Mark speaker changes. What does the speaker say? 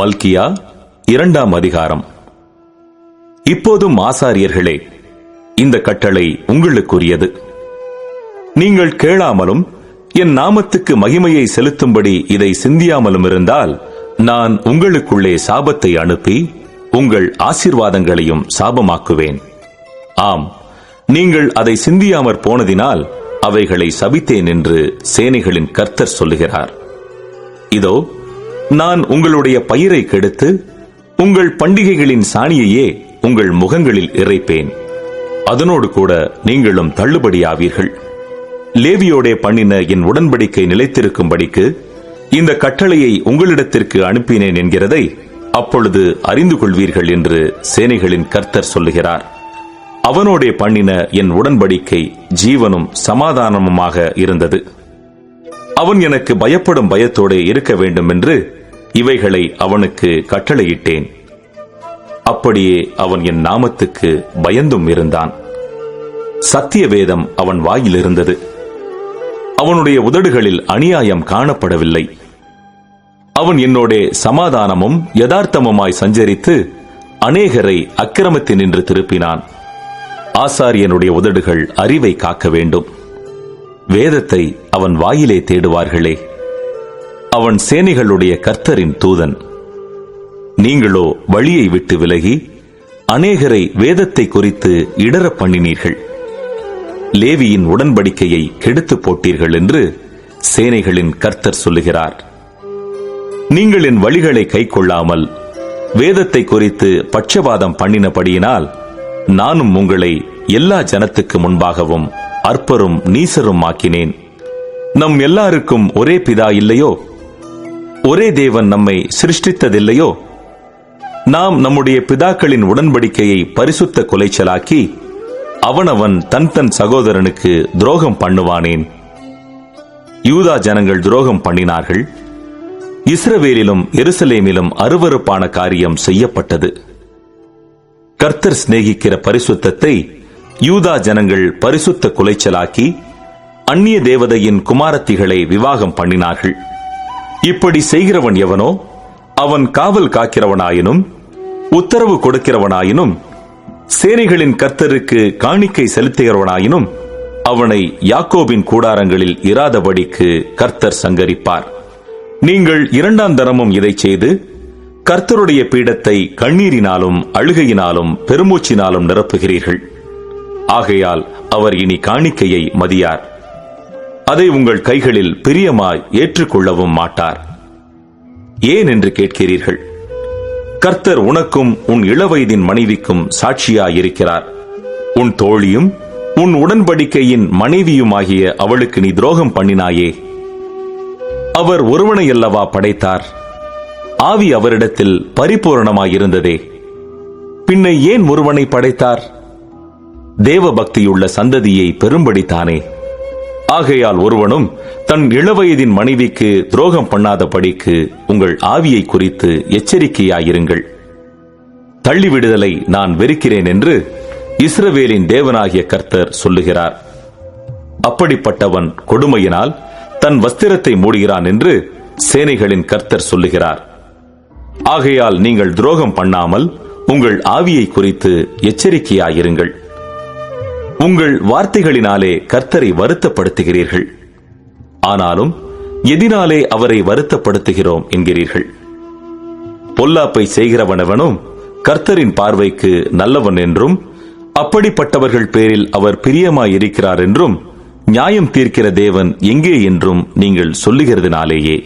Speaker 1: மல்கியா 2ஆம் அதிகாரம். இப்போதும் ஆசாரியர்களே, இந்த கட்டளை உங்களுக்குரியது. நீங்கள் கேளாமலும் என் நாமத்துக்கு மகிமையை செலுத்தும்படி இதை சிந்தியாமலும் இருந்தால், நான் உங்களுக்குள்ளே சாபத்தை அனுப்பி உங்கள் ஆசீர்வாதங்களையும் சாபமாக்குவேன். ஆம், நீங்கள் அதை சிந்தியாமற் போனதினால் அவைகளை சபித்தேன் என்று சேனைகளின் கர்த்தர் சொல்லுகிறார். இதோ, நான் உங்களுடைய பயிரை கெடுத்து உங்கள் பண்டிகைகளின் சாணியையே உங்கள் முகங்களில் இறைப்பேன். அதனோடு கூட நீங்களும் தள்ளுபடியாவீர்கள். லேவியோடே பண்ணின என் உடன்படிக்கை நிலைத்திருக்கும்படிக்கு இந்த கட்டளையை உங்களிடத்திற்கு அனுப்பினேன் என்கிறதை அப்பொழுது அறிந்து கொள்வீர்கள் என்று சேனைகளின் கர்த்தர் சொல்லுகிறார். அவனோடே பண்ணின என் உடன்படிக்கை ஜீவனும் சமாதானமுமாக இருந்தது. அவன் எனக்கு பயப்படும் பயத்தோடு இருக்க வேண்டும் என்று இவைகளை அவனுக்கு கட்டளையிட்டேன். அப்படியே அவன் என் நாமத்துக்கு பயந்தும் இருந்தான். சத்திய வேதம் அவன் வாயில் இருந்தது. அவனுடைய உதடுகளில் அநியாயம் காணப்படவில்லை. அவன் என்னோடே சமாதானமும் யதார்த்தமுமாய் சஞ்சரித்து அநேகரை அக்கிரமத்தினின்று திருப்பினான். ஆசாரியனுடைய உதடுகள் அறிவை காக்க வேண்டும். வேதத்தை அவன் வாயிலே தேடுவார்களே. அவன் சேனைகளுடைய கர்த்தரின் தூதன். நீங்களோ வழியை விட்டு விலகி அநேகரை வேதத்தை குறித்து இடற பண்ணினீர்கள். லேவியின் உடன்படிக்கையை கெடுத்து போட்டீர்கள் என்று சேனைகளின் கர்த்தர் சொல்லுகிறார். நீங்கள் என் வழிகளை கைக்கொள்ளாமல் வேதத்தை குறித்து பட்சபாதம் பண்ணினபடியினால் நானும் உங்களை எல்லா ஜனத்துக்கு முன்பாகவும் அற்பரும் நீசரும் ஆக்கினேன். நம் எல்லாருக்கும் ஒரே பிதா இல்லையோ? ஒரே தேவன் நம்மை சிருஷ்டித்ததில்லையோ? நாம் நம்முடைய பிதாக்களின் உடன்படிக்கையை பரிசுத்த கொலைச்சலாக்கி அவனவன் தன் சகோதரனுக்கு துரோகம் பண்ணுவானேன்? யூதா ஜனங்கள் துரோகம் பண்ணினார்கள். இஸ்ரவேலிலும் எருசலேமிலும் அருவருப்பான காரியம் செய்யப்பட்டது. கர்த்தர் சிநேகிக்கிற பரிசுத்தத்தை யூதா ஜனங்கள் பரிசுத்த குலைச்சலாக்கி அந்நிய தேவதையின் குமாரத்திகளை விவாகம் பண்ணினார்கள். இப்படி செய்கிறவன் எவனோ அவன் காவல் காக்கிறவனாயினும் உத்தரவு கொடுக்கிறவனாயினும் சேனைகளின் கர்த்தருக்கு காணிக்கை செலுத்துகிறவனாயினும் அவனை யாக்கோபின் கூடாரங்களில் இராதபடிக்கு கர்த்தர் சங்கரிப்பார். நீங்கள் 2ஆம் தரமும் இதை செய்து கர்த்தருடைய பீடத்தை கண்ணீரினாலும் அழுகையினாலும் பெருமூச்சினாலும் நிரப்புகிறீர்கள். ஆகையால் அவர் இனி காணிக்கையை மதியார். அதை உங்கள் கைகளில் பிரியமாய் ஏற்றுக்கொள்ளவும் மாட்டார். ஏன் என்று கேட்கிறீர்கள். கர்த்தர் உனக்கும் உன் இளவயதின் மனைவிக்கும் சாட்சியாயிருக்கிறார். உன் தோழியும் உன் உடன்படிக்கையின் மனைவியுமாகிய அவளுக்கு நீ துரோகம் பண்ணினாயே. அவர் ஒருவனையல்லவா படைத்தார்? ஆவி அவரிடத்தில் பரிபூரணமாயிருந்ததே. பின்ன ஏன் ஒருவனை படைத்தார்? தேவ பக்தியுள்ள சந்ததியை பெரும்படித்தானே. ஆகையால் ஒருவனும் தன் இளவயதின் மனைவிக்கு துரோகம் பண்ணாதபடிக்கு உங்கள் ஆவியை குறித்து எச்சரிக்கையாயிருங்கள். தள்ளிவிடுதலை நான் வெறுக்கிறேன் என்று இஸ்ரவேலின் தேவனாகிய கர்த்தர் சொல்லுகிறார். அப்படிப்பட்டவன் கொடுமையினால் தன் வஸ்திரத்தை மூடுகிறான் என்று சேனைகளின் கர்த்தர் சொல்லுகிறார். ஆகையால் நீங்கள் துரோகம் பண்ணாமல் உங்கள் ஆவியை குறித்து எச்சரிக்கையாயிருங்கள். உங்கள் வார்த்தைகளினாலே கர்த்தரை வருத்தப்படுத்துகிறீர்கள். ஆனாலும் எதினாலே அவரை வருத்தப்படுத்துகிறோம் என்கிறீர்கள். பொல்லாப்பை செய்கிறவனவனும் கர்த்தரின் பார்வைக்கு நல்லவன் என்றும் அப்படிப்பட்டவர்கள் பேரில் அவர் பிரியமாயிருக்கிறார் என்றும் நியாயம் தீர்க்கிற தேவன் எங்கே என்றும் நீங்கள் சொல்லுகிறதுனாலேயே